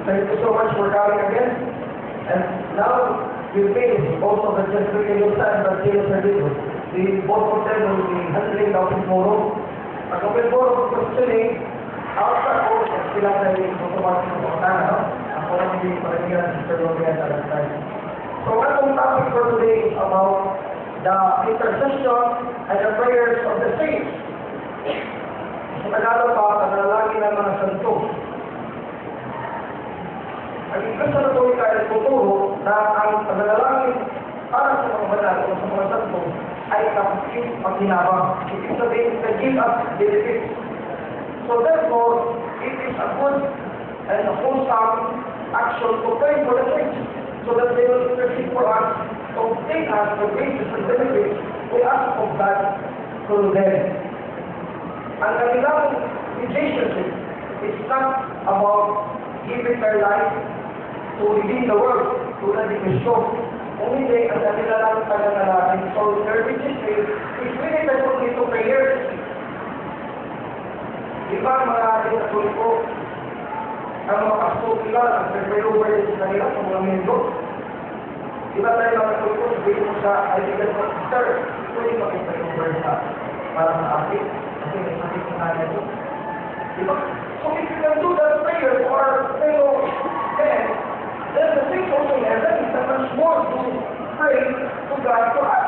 Thank you so much for coming again. And now, with me, both of the Jeffrey Cayosa and Marcelo Servito. Both of them will be handling the open forum. Ang open forum questioning, outside of sila sa automatic ng pagkana, no? Ako lang hindi paramihan sa Terloria sa last time. So, ang topic for today is about the intercession and the prayers of the saints. Sa Tagalog pa, panalangin ng mga santo. Ang Iglesia Católica ay tuturo na ang panalangin para sa mga banal o sa mga santo ay kapatid paghinabang. Ibig sabihin, they give us benefits. So therefore, it is a good and a wholesome action to pray for the saints so that they will intercede for us, to obtain us the graces and benefits we ask of God through them. Ang kanilang relationship is not about giving their life to redeem the world, tulad ni Kristo. Kung hindi, ang kanila lang pananalangin. So, their relationship is limited only to prayers. Diba ang mga ating Katoliko, ang mga pastor nila, ang pre-over din sa kanila, sa mga mendo. Diba tayo mga Katoliko, sabihin mo sa kaibigan mo, Sir, pwede mag-pre-over sa para sa akin, kasi may sakit na kanya ito. Diba? So, if you can do that prayer for fellow men, then the things also in heaven is that much more to pray to God for us.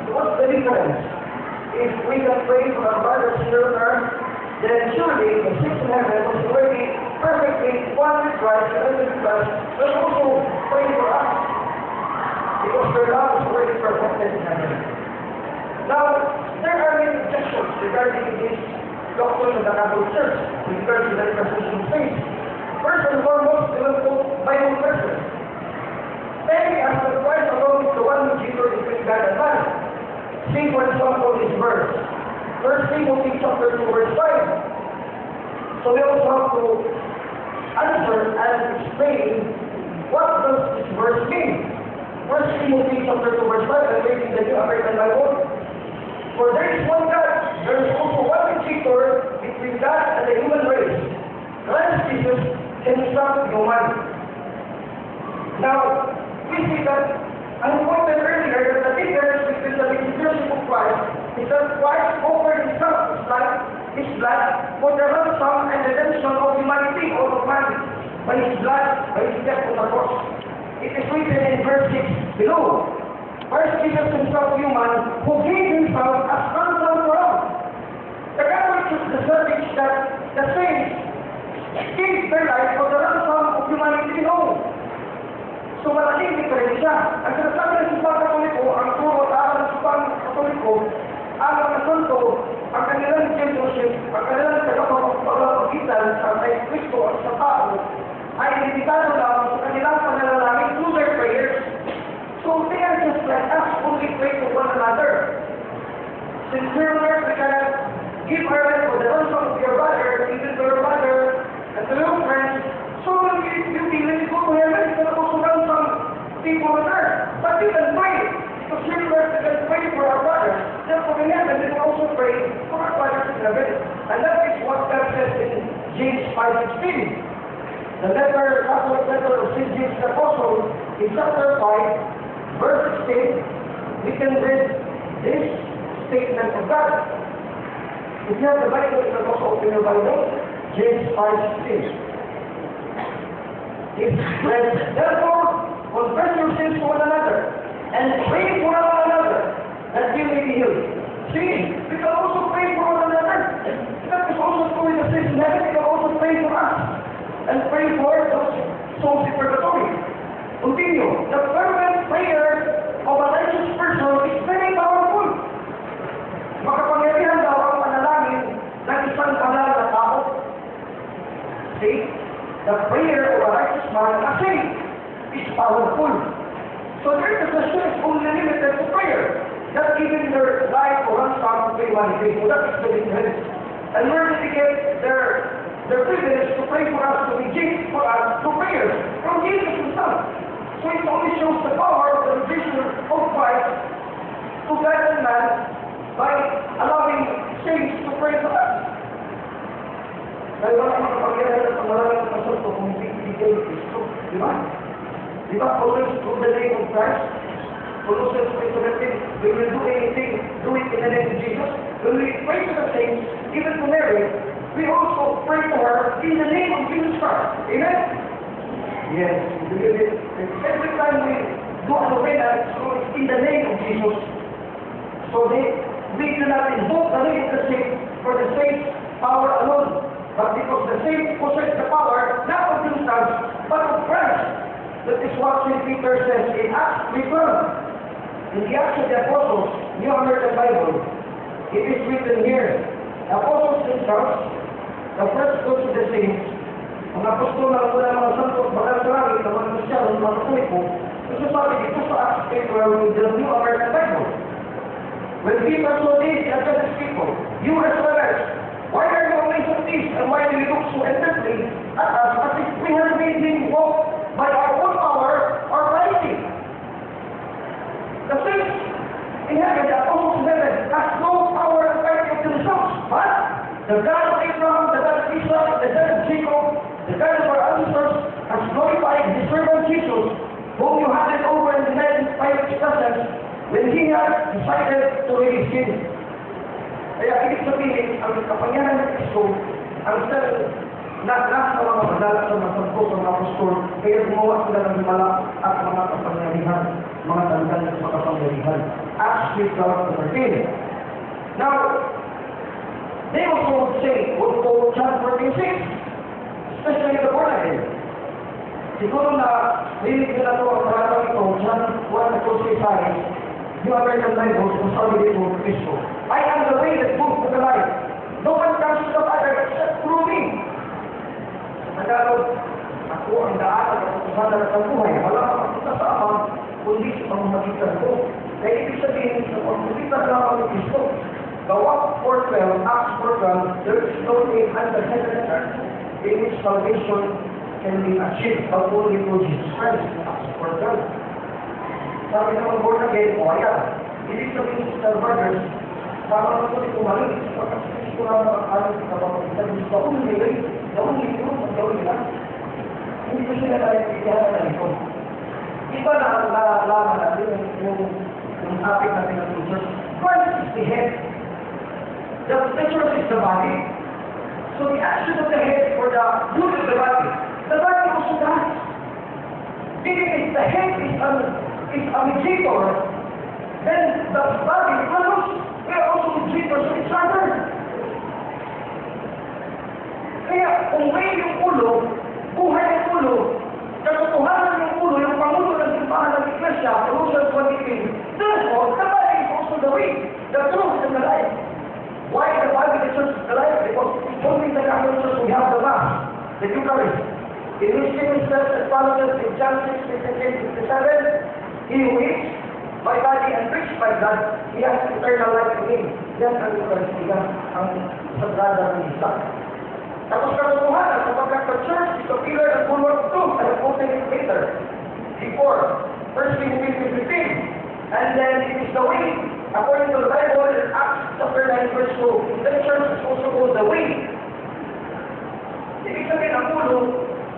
So what's the difference? If we can pray for our brothers here on earth, then surely the saints in heaven was already perfectly one with Christ and with Christ, but also pray for us. Because their love is already perfected in heaven. Now, there are many objections regarding this doctrine of the Catholic Church, with regard to the intercession of saints. First and foremost, they will quote Bible verses. Many as the Christ alone is the one who differs between God and man. See, for example, this verse. 1 Timothy chapter 2, verse 5. So we also have to answer and explain what does this verse mean. 1 Timothy chapter 2, verse 5, I'm reading the New American Bible. For there is one God, there is also one mediator between God and the human race, Christ Jesus himself human. Now, we see that I pointed earlier that the difference between the mediatorship of Christ is that Christ offered himself, his blood, for the ransom and redemption of humanity or of man, by his blood, by his death on the cross. It is written in verse 6 below, Christ Jesus himself human, who gave himself as ransom for all. The Catholic Church asserts that the saints gave their life for the ransom of humanity alone. So malaking diferensya. Ang sinasabi ng Sipang Katoliko, ang turo at aral ng Sipang Katoliko, ang mga santo, ang kanilang generalship, ang kanilang tagapagpagitan sa kay Kristo at sa tao, ay limitado lang sa kanilang pananalangin through their prayers. So they are just like us, only pray for one another. Since we're here, we cannot give our life for the ransom of your brother, even to your brother, and to your friends. So when you believe to go to heaven, you can also ransom people on earth. But you can pray, because here we can pray for our brothers. Therefore in heaven, we can also pray for our brothers in heaven. And that is what God says in James 5:16. The Catholic letter of St. James the Apostle, in chapter 5, verse 16, we can read this statement of God. If you have the Bible, you can also open your Bible. James 5:16. Therefore, confess your sins to one another, and pray for one another, that you may be healed. See, we can also pray for one another. That is also true in the saints in heaven. We can also pray for us, and pray for those souls in purgatory. Continue. The fervent prayer of a righteous person is very powerful. Makapangyarihan daw ang panalangin ng isang banal na tao. See? The prayer of a righteous man, a saint, is powerful. So their intercession is only limited to prayer, not giving their life or ransom to humanity. So that is the difference. And we're dedicated their privilege to pray for us, to mediate for us, to prayer from Jesus himself. So it only shows the power of the vision of Christ to God and man by allowing saints to pray for us. Kaya wala makapagyan ng pangalaman ng pasok ibibigay ni Kristo. Di ba? Di ba, always through the name of Christ? Colossians 3:17, we will do anything, do it in the name of Jesus. When we pray to the saints, even to Mary, we also pray to her in the name of Jesus Christ. Amen? Yes, we believe it. And every time we do a novena, so it's in the name of Jesus. So we do not invoke the name of the saint for the saint's power alone, but because the saint possesses the power not of themselves, but of Christ. That is what St. Peter says in Acts 3:12. In the Acts of the Apostles, New American Bible, it is written here, the Apostles themselves, the first fruits of the saints, mga apostol na mula mga santo, mga sarangit, mga Kristyano, mga Katoliko, ito sabi dito sa Acts 3:12 in the New American Bible. When Peter saw this, he said to his people, you as well as, why are you amazed at this, and why do you look so intently at us as if we have made him walk by our own power or piety? The saints in heaven, the apostles in heaven, has no power and piety of themselves, but the God of Abraham, the God of Isaac, the God of Jacob, the God of our ancestors, has glorified his servant Jesus, whom you handed over in the United States presence when he had decided to release him. Kaya ibig sabihin, ang kapangyarihan ng Kristo, ang nasa mga banal sa mga sangko sa mga apostol, kaya gumawa sila ng himala at mga kapangyarihan, mga tandaan sa kapangyarihan. Acts 3:13. Now, they also would say, would quote John 14:6, especially the born again. Siguro na rinig nila ito ang karatang ito, John 1:6, New American Bible, kung sabi dito ng Kristo, I am the way, the truth, and the life. No one comes to the Father except through me. Tagalog, ako ang daan at katutusan at ang buhay. Wala kang mapunta sa Amang, kundi sa pamamagitan ko. Kaya ibig sabihin, sa pamamagitan lamang ng Kristo, Gawa 4:12, Acts 4:12, there is no name under heaven and earth in which salvation can be achieved but only through Jesus Christ. Acts 4:12. Sabi naman born again, o ayan, ibig sabihin sa brothers, para naman ito kumalik, pagkakasipis ko lang ang alam sa kapapagkitan, the only way, the only truth, ang gawin nila, hindi ko sila tayo ikiyahan na ito. Iba na ang nalaman natin yung topic natin ng church. Christ is the head. The church is the body. So the action of the head for the good of the body also dies. If the head is a mediator, then the body follows. We are also mediators of each other. Kaya kung may yung ulo, buhay yung ulo, katotohanan yung ulo, yung pangulo ng simbahan ng Iglesia, Colossians 1:18, therefore, the body is also the way, the truth, and the life. Why the body, the church, is the life? Because only the Catholic Church we have the Mass, the Eucharist. In which it says as follows in John 6:57, he who eats my body and drinks my blood, he has eternal life in him. Yan ang Eucharistia, ang sagrada ng isa. Tapos katotohanan, sapagkat the church is a pillar and bulwark of truth, and a potentate later. Before, 1 Timothy 15. And then it is the way, according to the Bible in Acts chapter 9 verse 2, the church is also called the way. Ibig sabihin ang ulo,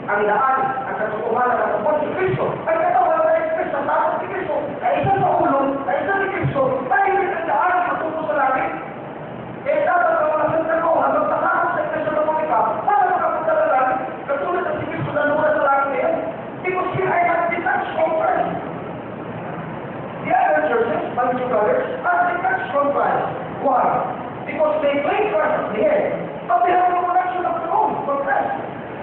ang daan, ang katotohanan, ang kapon si Kristo. Ay katawan na express ang tapos si Kristo. Ay isa sa ulo, ay isa ni Kristo, tayo rin ang daan ang matuto sa langit. Kaya dapat ang mga sentral ko, hanggang takakot sa Iglesia ng Monica, para makapunta na langit, katulad ang si Kristo na nuna sa langit na yan. Because here I have detached from Christ. The other churches, my two brothers, are detached from Christ. Why? Because they claim Christ as the head, but they have no connection of their own from Christ.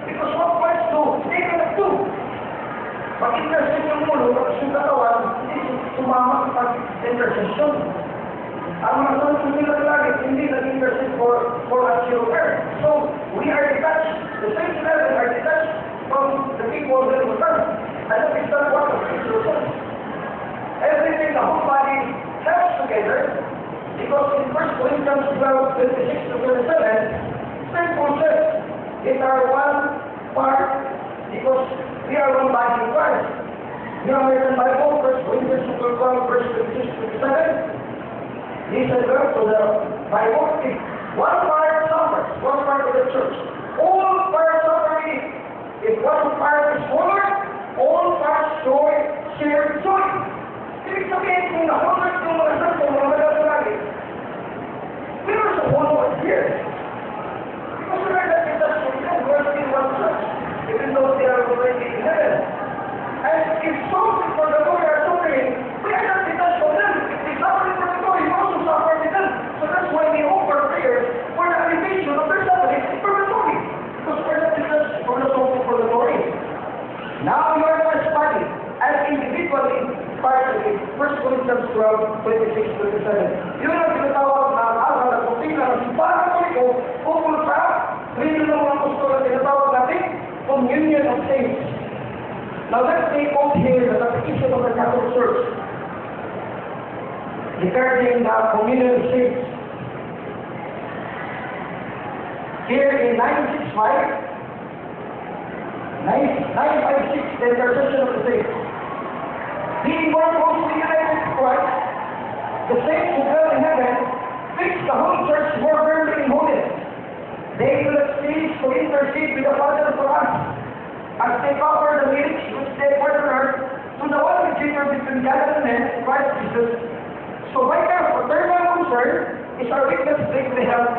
Because what Christ do, they cannot do. Pag-intercession yung mulo, tapos yung katawan, hindi sumama sa pag-intercession. Ang mga santos nila langit, hindi nag-intercede for us here on earth. So, we are detached. The saints in heaven are detached from the people that will earth. And that is not what the Scripture says. Everything, the whole body helps together, because in 1 Corinthians 12:26-27, St. Paul says, they are one part, because we are one body in Christ. New American Bible, 1 Corinthians 12:26-27, he said, well, so the Bible is one part suffers, one part of the church. All parts suffering. If one part 12, 26, 27. Yun ang tinatawag na aral at doktrina ng simbahan katoliko ukol sa rin ng mga apostol na tinatawag natin communion of saints. Now let's take note here the Catechism of the Catholic Church regarding the communion of saints. Here in 965, 956, the intercession of the saints. Being more closely united to Christ, the saints who dwell in heaven fix the whole church more firmly in holiness. They will cease to intercede with the Father for us, as they offer the miracles which they were on earth to the one mediator between God and men, Christ Jesus. So by their fraternal concern is our witness greatly helped.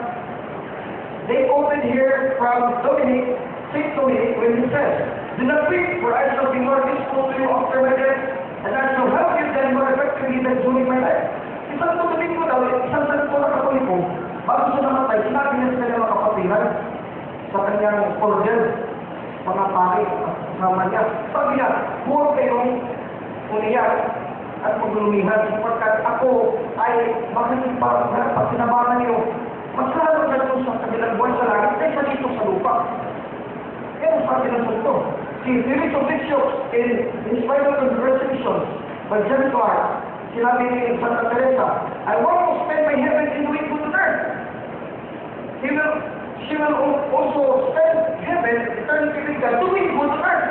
They quoted here from Dominic, St. Dominic, when he says, "Do not weep, for I shall be more useful to you after my death, and I shall help you then more effectively than during my life." Isang Dominic daw, isang santo na katoliko, bago siya namatay, sinabi niya sa kanyang mga kapatiran sa kanyang order, mga pari, kasama niya. Sabi niya, huwag kayong umiyak at maglumihan, sapagkat ako ay makikipag pag sinabahan niyo, mas lalo na ito sa kabilang buwan sa langit kaysa dito sa lupa. Kaya sabi ng santo, si Philip of Bishop in spite of the conversations by John Clark, sinabi ni Santa Teresa, "I want to spend my heaven in doing good on earth." She will also spend heaven, eternity with God, doing good on earth.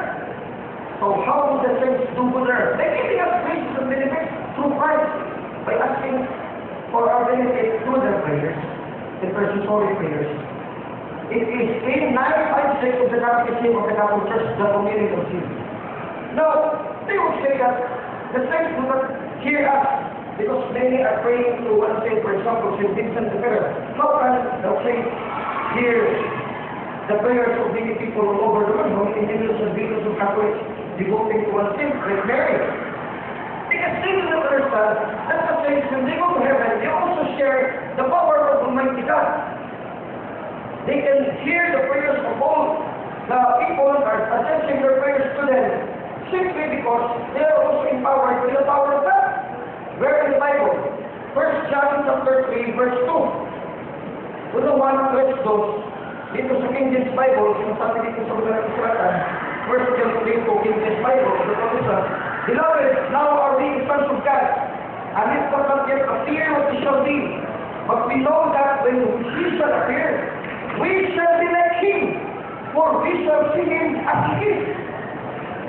So how do the saints do good on earth? By giving us graces and benefits through Christ, by asking for our benefit through their prayers, intercessory prayers. It is in 956 of the Catechism of the Catholic Church, the communion of saints. Now, they will say that the saints do not hear us because many are praying to one saint, for example, St. Vincent de Ferrer. How can the saints hear the prayers of many people all over the world? How many millions and billions of Catholics devoting to one saint, like Mary? Because they do not understand that the saints, when they go to heaven, they also share the power of Almighty God. They can hear the prayers of all the people on earth, addressing their prayers to them, simply because they are also empowered by the power of God. Where in the Bible? 1 John chapter 3, verse 2. Kung naman ang dos, dito sa King James Bible, sinasabi dito sa mga Israelatan, 1 John 3, King James Bible, "Beloved, now are we sons of God, and it does not yet appear what we shall be, but we know that when he shall appear, we shall be like him, for we shall see him as he is."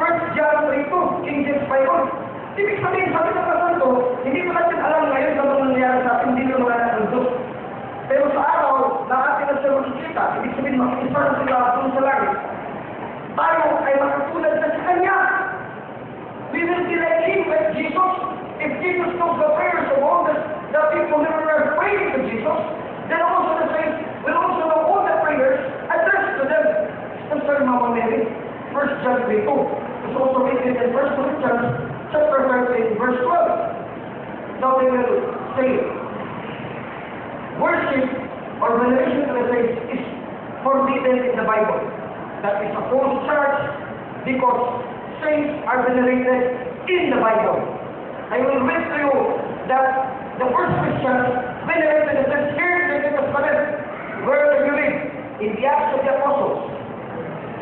1 John 3:2, King James Bible. Ibig sabihin, sabi ng Santo, hindi ko natin alam ngayon na nangyayari sa atin, hindi ko mga anak ng Diyos. Pero sa araw, na atin na siya makikita, ibig sabihin, makikita na sila doon sa langit. Tayo ay makatulad na sa Kanya. We will be like him, like Jesus. If Jesus knows the prayers of all the people who are praying to Jesus, then also the saints will also know all the prayers addressed to them. Especially Mama Mary, 1 John 3:2. It's also written in 1 Corinthians chapter 13, verse 12. Now they will say, worship or veneration to the saints is forbidden in the Bible. That is a false charge because saints are venerated in the Bible. I will read to you that the first Christians venerated the saints here in the Testament. Where do you read? In the Acts of the Apostles,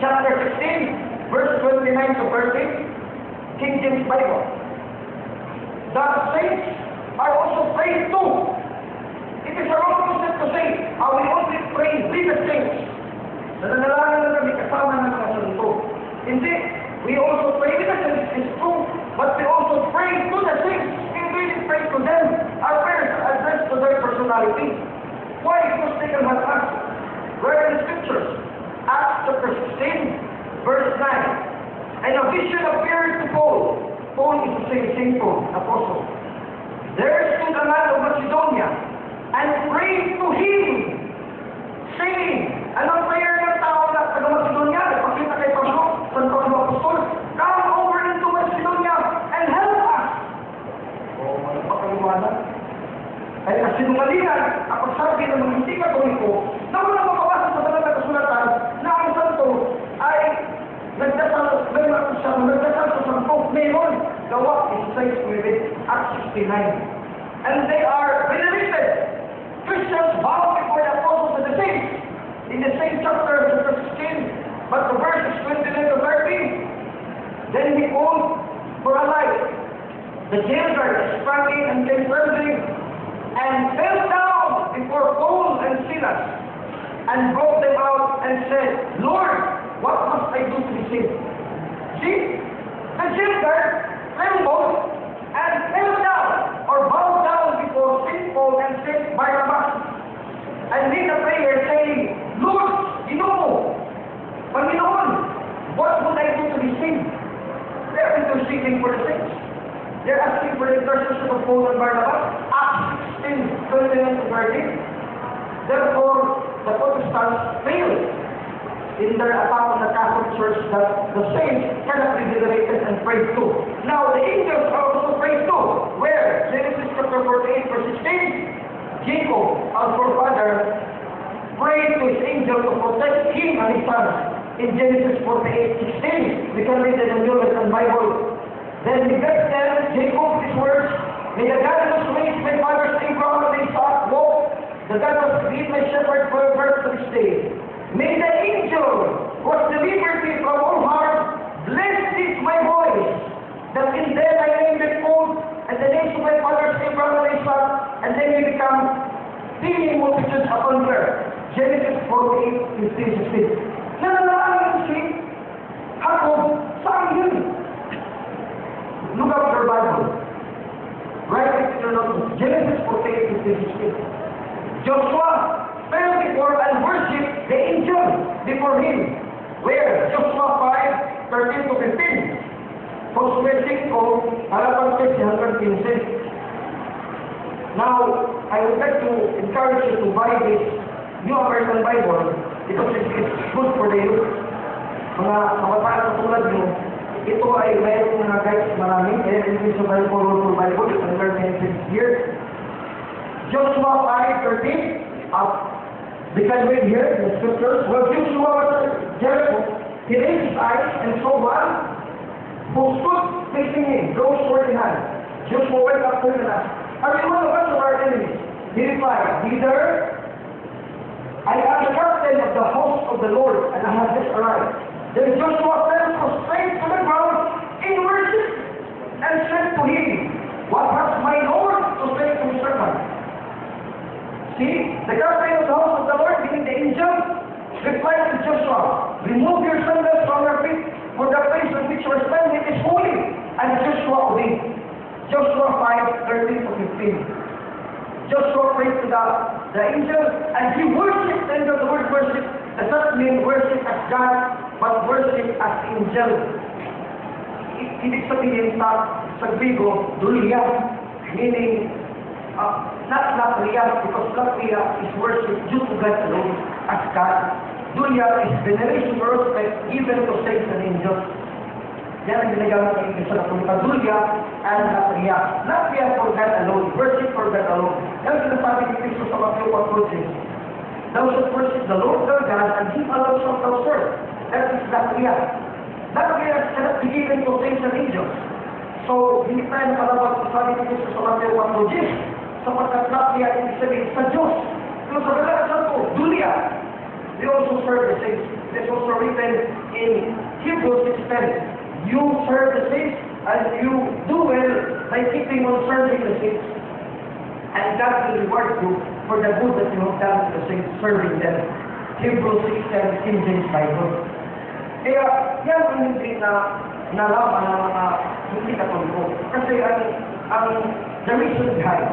chapter 16, verse 29 to 30, King James Bible. The saints are also prayed to. It is a wrong concept to say, I will only pray with the saints. Nananalangin na kami kasama ng mga santo. Hindi, we also pray with the saints, it's true, but we also pray to the saints. We really pray to them. Our prayers are addressed to their personality. Why? Because they can help us. Where in the scriptures? Acts chapter 16, verse 9. And a vision appeared to Paul. Paul is the same Saint Paul, apostle. There stood a man of Macedonia and prayed to him, saying, anong prayer ng tao na taga Macedonia? Napakita kay Pablo, San Pablo Apostol, come over into Macedonia and help us. O, magpakaliwanag. Ay, kasinungalingan, ang pagsabi ng mga hindi katoliko, na wala mapabasa sa banal na kasulatan na ang santo ay nagdasal sa santo, meron gawa is place we read Acts 69. And they are venerated. Christians bow before the apostles and the saints. In the same chapter, chapter 16, but the verse is 29 to 30. Then he called for a light. The jailer sprang in and came trembling and fell down before Paul and Silas and brought them out and said, Lord, what must I do to be saved? See, the jailer trembled and fell down or bowed down before St. Paul and St. Barnabas and made a prayer saying, Lord, Panginoon, what would I do to be saved? They're interceding for the saints. They're asking for the intercession of Paul and Barnabas. Acts 16, 29 to 30. Therefore, the Protestants failed in their attack on the Catholic Church that the saints cannot be venerated and prayed to. Now, the angels are also prayed to. Where? Genesis chapter 48, verse 16. Jacob, our forefather, prayed to his angel to protect him and his sons. In Genesis 48, 16, we can read in the New Testament Bible. Then he begged them, Jacob, these words, may the God who raised my fathers Abraham and Isaac walk, the God who feed my shepherd forever to this day. May the angel who has delivered me from all harm bless this my voice, that in them I may be called, and the names of my fathers Abraham and Isaac, and they may become teeming multitudes upon earth. Genesis 48, 15, 16. Nananalangin si Jacob, saan yun? Look up your Bible. Write it in your notebook. Genesis 48, 15, 16. Joshua fell before and worshipped the angel before him. Where? Joshua 5, 13 to 15. Joshua 5, halapan 10 hanggang 15. Now, I would like to encourage you to buy this New American Bible because it's good for the youth. Mga kabataan katulad nyo, ito ay mayroong mga guides marami. Kaya English sa Bible, Bible, you can learn many things here. Joshua 5:13, we can read here in the scriptures. Well, Joshua was at Jericho. He raised his eyes and saw one who stood facing him, drawn sword in hand. Joshua went up to him and asked, are you one of us or our enemies? He replied, neither. I am the captain of the host of the Lord, and I have just arrived. Then Joshua fell prostrate to the ground in worship and said to him, what has my Lord to say to his servant? See, the captain of the host of the Lord, meaning the angel, replied to Joshua, remove your sandals from your feet, for the place on which you are standing is holy. And Joshua obeyed. Joshua 5:13 to 15. Joshua prayed to the angel, and he worshipped. And the word worship does not mean worship as God, but worship as angel. Ibig sabihin sa Griego, dulia, meaning not latria, because latria is worship due to God alone as God. Dulia is veneration or respect given to saints and angels. Yan ang ginagamit ng English sa napunta. Dulia and latria. Latria for God alone. Worship for God alone. Yan ang sinasabi ni Cristo sa Matthew 1:14. Thou shalt worship the Lord thy God, and him alone shalt thou serve. That is latria. Latria cannot be given to saints and angels. So, hindi tayo nakalabas sa sabi ni Cristo sa Matthew 1:14. Sapagkat latria ibig sabihin sa Diyos. Pero sa Galatians Santo, dulia. They also serve the saints. It's also written in Hebrews 6:10. You serve the saints, and you do well by keeping on serving the saints. And God will reward you for the good that you have done to the saints, serving them. Hebrews 6:10, King James Bible. Kaya, yan ang hindi na nalaman ng mga hindi katoliko. Kasi the reason behind,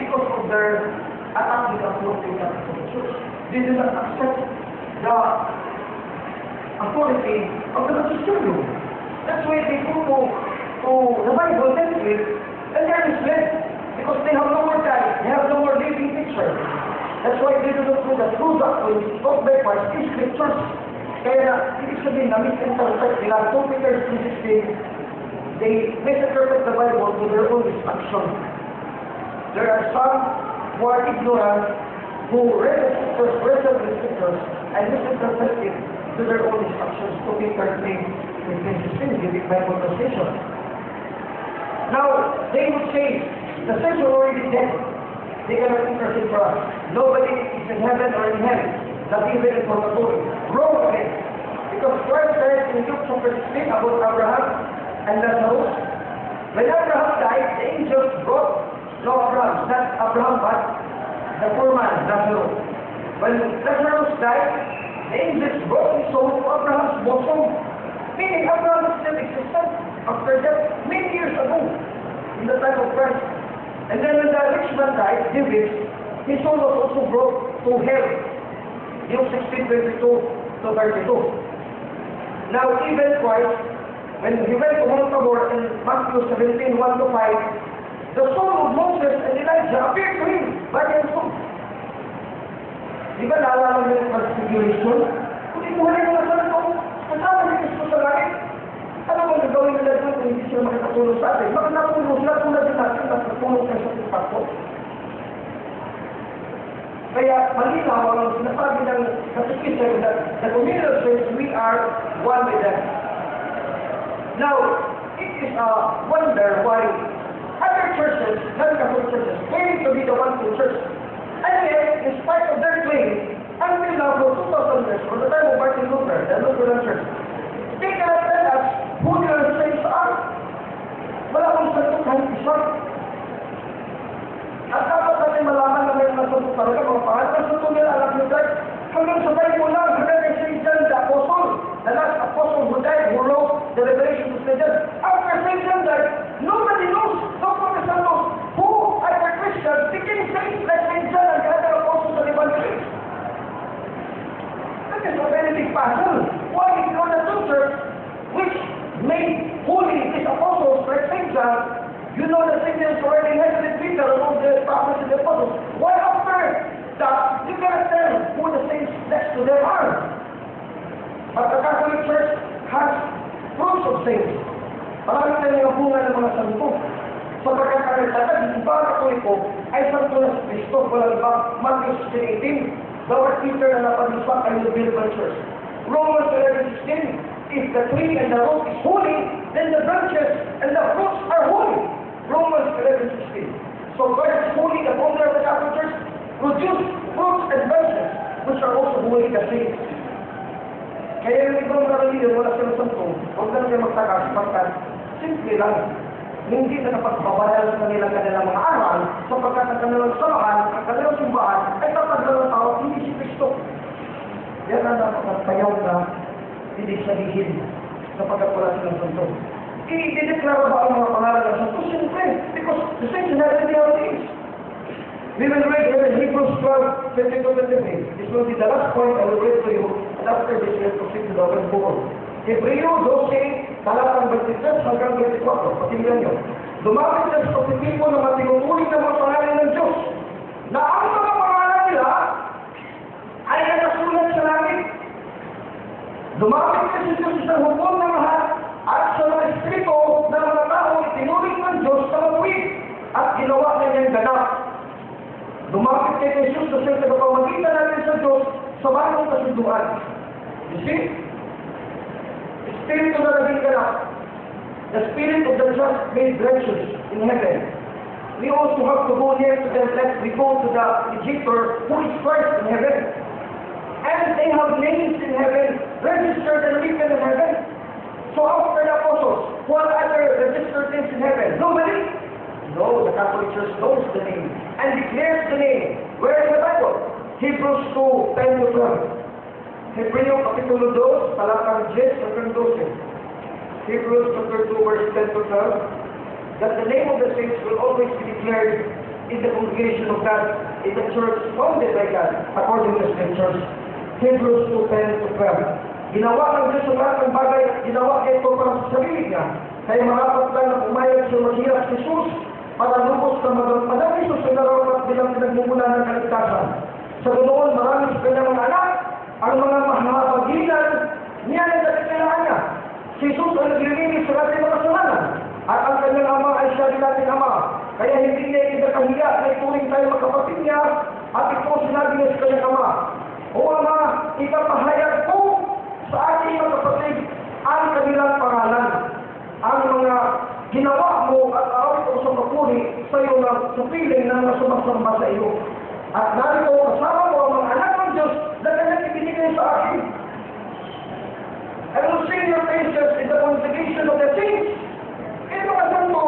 because of their attack with the authority of the church, they do not accept the authority of the magisterium. That's why they go to the Bible, and they're misled. Because they have no more time, they have no more living picture. That's why they do not know the true doctrine of the Christ is scriptures. Kaya ibig sabihin na misinterpret nila 2 Peter 3:16, they misinterpret the Bible to their own destruction. There are some who are ignorant, who read the scriptures, and misinterpret it to their own instructions. 2 Peter 3:16, giving Bible translation. Now, they would say, the saints are already dead. They cannot intercede for us. Nobody is in heaven or in hell, not even in purgatory. Wrong again. Because Christ said in Luke chapter 16 about Abraham and Lazarus, when Abraham died, the angels brought, no Abraham, not Abraham, but the poor man, Lazarus. When Lazarus died, the angels brought his soul to Abraham's bosom. Meaning Abraham still existed after death many years ago, in the time of Christ. And then when the rich man died, David, his soul was also brought to hell. Luke 16:22 to 32. Now even Christ, when he went to Mount Tabor in Matthew 17:1 to 5, the soul of Moses and Elijah appeared to him by himself. Di ba naalala niyo yung persecution? Kung ibuhalin mo na sa ito, kasama ni Kristo sa langit. Ano mo nagawin nila doon kung hindi sila makatulong sa atin? Bakit natulong sila tulad din natin na natulong kayo sa pagpako? Kaya malinaw ang sinasabi ng katikism that the communal says we are one with them. Now, it is a wonder why other churches, non-Catholic churches, claim to be the one true church. And yet, in spite of their claim, until now for 2,000 years, from the time of Martin Luther, the Lutheran Church, they cannot tell us who their saints are. Wala kong santo kahit isa. At dapat natin malaman na may mga santo talaga, mga pangalan ng santo nila, alam nyo tayo, hanggang sa Bible lang, hanggang kay St. John the Apostle, the last apostle who died, who wrote the Revelation to St. John. After St. John died, nobody knows, no Protestant knows, who other Christians became saints like St. John and the other apostles of the evangelists. That is a very big puzzle. Why is it not the true church which made holy these apostles like St. John? You know that St. John is already inherited Peter among the prophets and the apostles. Why after that, you cannot tell who the saints next to them are? But the Catholic Church has proofs of saints. Maraming na yung bunga ng mga santo. Sapagkat ang nagtatag, yung iba Katoliko ay santo na si Kristo. Walang iba, Matthew 16:18, bawat Peter na napagispak ay will-build ng church. Romans 11:16, if the tree and the root is holy, then the branches and the fruits are holy. Romans 11:16. So God is holy, the founder of the Catholic Church, produce fruits and branches, which are also holy the saints. Kaya yung ibang naralihan wala silang santo, huwag na siya magtakas, pagkat simple lang. Hindi na napagbabayal sa kanilang mga aral, sapagkat ang kanilang samahan, ang kanilang simbahan, ay tatag na ng tao, hindi si Kristo. Yan ang napagpayaw na hindi sabihin, sapagkat wala silang santo. I-declare ba ang mga pangalan ng santo? Siyempre, because the saints have the names. We will read in Hebrews 12:22-23. This will be the last point I will read to you, and after this we will proceed to the word book. Hebreo 12, talatang 23 hanggang 24. Pakinggan nyo. Lumapit na sa pagpipilipo na matinutuloy ng mga pangalan ng Diyos, na ang mga pangalan nila ay nakasulat sa langit. Lumapit na si Diyos sa hukom ng lahat, at sa mga espiritu ng mga tao itinuloy ng Diyos sa matuwid, at ginawa na niyang ganap. Lumapit kay Jesus na siyang nagpapamagitan natin sa Diyos sa bagong kasunduan. You see? Espiritu na naging ganap. The Spirit of the just made branches in heaven. We also have to go near to them lest we go to the Egypter who is Christ in heaven. And they have names in heaven, registered and written in heaven. So after the apostles, what other registered names in heaven? Nobody? No, the Catholic Church knows the name and declares the name. Where is the Bible? Hebrews 2:10-12. Hebreo Kapitulo 2, talatang 10 hanggang 12. Hebrews chapter 2, verse 10-12. That the name of the saints will always be declared in the congregation of God, in the church founded by God, according to the Scriptures. Hebrews 2:10-12. Ginawa ng Diyos ang lahat ng bagay, ginawa ito para sa sarili niya. Kaya marapat lang na pumayag siya maghirap si Jesus para lubos na madami Jesus ay narapat bilang pinagmumula ng kaligtasan. Sa ganoon, marami sa kanyang mga anak, ang mga mahabagilan niya na kailangan niya. Si Jesus ay naglilinis sa ating mga kasalanan, at ang kanyang ama ay siya din ating ama. Kaya hindi niya ikakahiya na ituring tayo magkapatid niya, at ito sinabi niya sa kanyang ama, O Ama, ikapahayag po sa ating mga kapatid ang kanilang pangalan. Ang mga ginawa mo at sa piling ng mga sumasamba sa iyo. At narito kasama mo ang mga anak ng Diyos na kanyang ibinigay sa akin. I will sing your praises in the congregation of the saints. Kaya mga santo,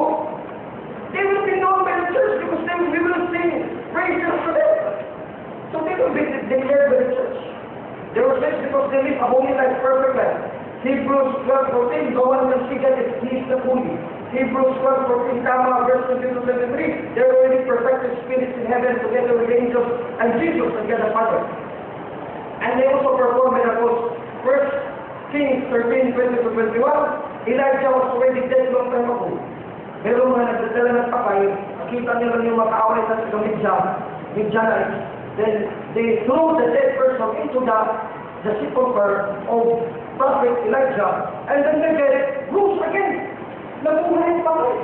they will be known by the church because then we will sing praises to them. So they will be declared by the church. They were saved because they live a holy life, perfect life. Hebrews 12:14, no one can see that it is the holy. Hebrews 12:14, verse 22 to 23, there are already perfected spirits in heaven together with the angels and Jesus and God the Father. And they also perform miracles. 1 Kings 13:20 to 21, Elijah was already dead long time ago. Pero mga nagdadala ng patay, nakita nila yung makaaway sa Midianites. Then they threw the dead person into the sepulchre of Prophet Elijah, and then the dead rose again. Nabuhay ang patay.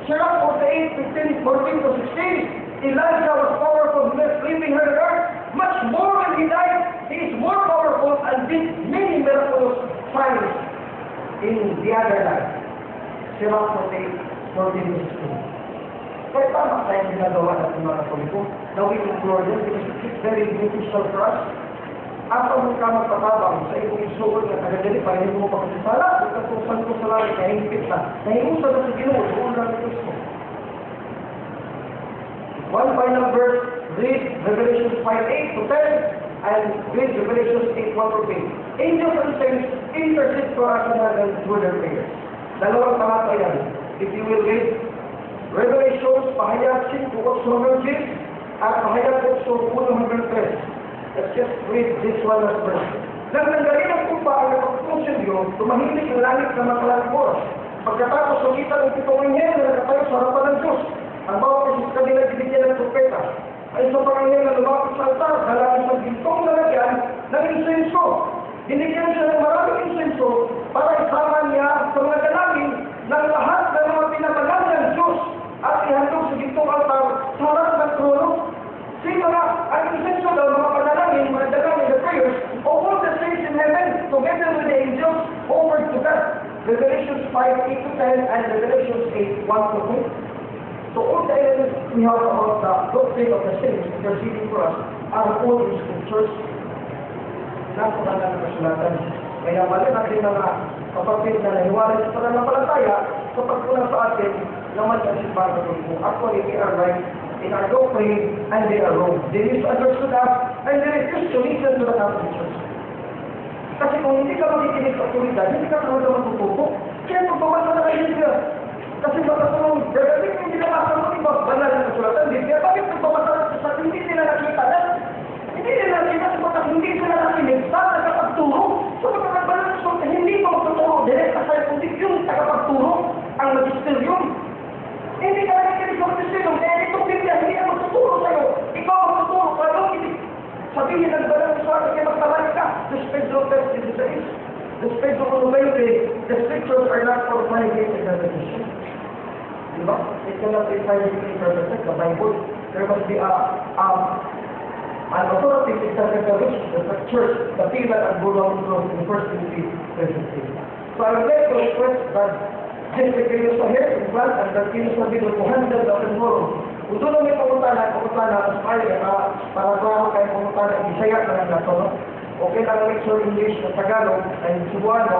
Sirach 48:14 to 16, Elijah was powerful, leaving her earth. Much more when he died, he is more powerful and did many miraculous signs in the other life. Sirach 48:14 to 16. Kaya tama tayong ginagawa natin mga Katoliko, na we implore them because it's very beneficial for us. At ang ka magpatabang sa ibong isugod na tagadali para hindi mo pagkasala, ikatusan ko sa langit na hingpit na, nahiusan na sa Ginoo, doon lang ito ko. One final verse, read Revelation 5:8 to 10, and read Revelation 8:1 to 8. Angels and saints intercede for us in heaven through their prayers. Dalawang talata yan. If you will read Revelations, pahayag 5:8 at pahayag 8:1-3. Let's just read this one as verse. Nang nanggaling ang kumpa ang napagpusilyo, tumahimik ang langit na makalang oras. Pagkatapos nakita ng pitong anghel na nakatayo sa harapan ng Diyos, ang bawat isa sa kanila binigyan ng propeta. Ay sa panganghel na lumapit sa altar, dalangin sa gintong lalagyan ng insenso. Binigyan siya ng maraming insenso para isama niya sa mga dalangin ng lahat ng mga pinabanal ng Diyos at ihandog sa gintong altar sa harap ng trono. Sino na ang insenso daw mga panalangin, mga dalangin, the prayers of all the saints in heaven together with the angels over to God. Revelations 5:8 to 10 and Revelations 8:1 to 2. So all the elements we have about the doctrine of the saints interceding for us are all in scriptures. Napunala ng kasulatan. Kaya mali natin mga kapatid na nahiwalay sa pananampalataya sa pagkulang sa atin naman ang simbang kung actually we are right in our doctrine and they are wrong. They misunderstood us and they refuse to listen to the Catholic Church. Kasi kung hindi ka makikinig sa otoridad, hindi ka talaga matututo. Kaya pagbabasa na kayo siya. Kasi baka tulong, gagawin hindi na basa mo ibang banal na kasulatan. Biblia, bakit pagbabasa na sa hindi nila nakita na? Hindi nila nakita sa hindi sila nakinig sa nakapagturo. So pagkakabanal na kasulatan, hindi pa magtuturo. Direct sa kundi yung tagapagturo ang magisterium. Hindi ka nakikinig sa magisterium. Kaya itong Biblia, hindi na magtuturo sa'yo. Ikaw ang magtuturo. Kaya sabihin ng banal na kasulatan, kaya magtabalik ka. This Pedro 10:16. This Pedro 9:20. The scriptures are not for private interpretation. Diba? It cannot be privately interpreted. The Bible, there must be an authoritative interpretation of the church, the pillar and bulwark of in 1 Timothy 3:15. So I would like to request that this continues here in class and continues to be to handle the tomorrow. Kung doon may pumunta na para klaro kayo pumunta na Bisaya na lang nato, no? Okay lang lecture English na Tagalog and Cebuano,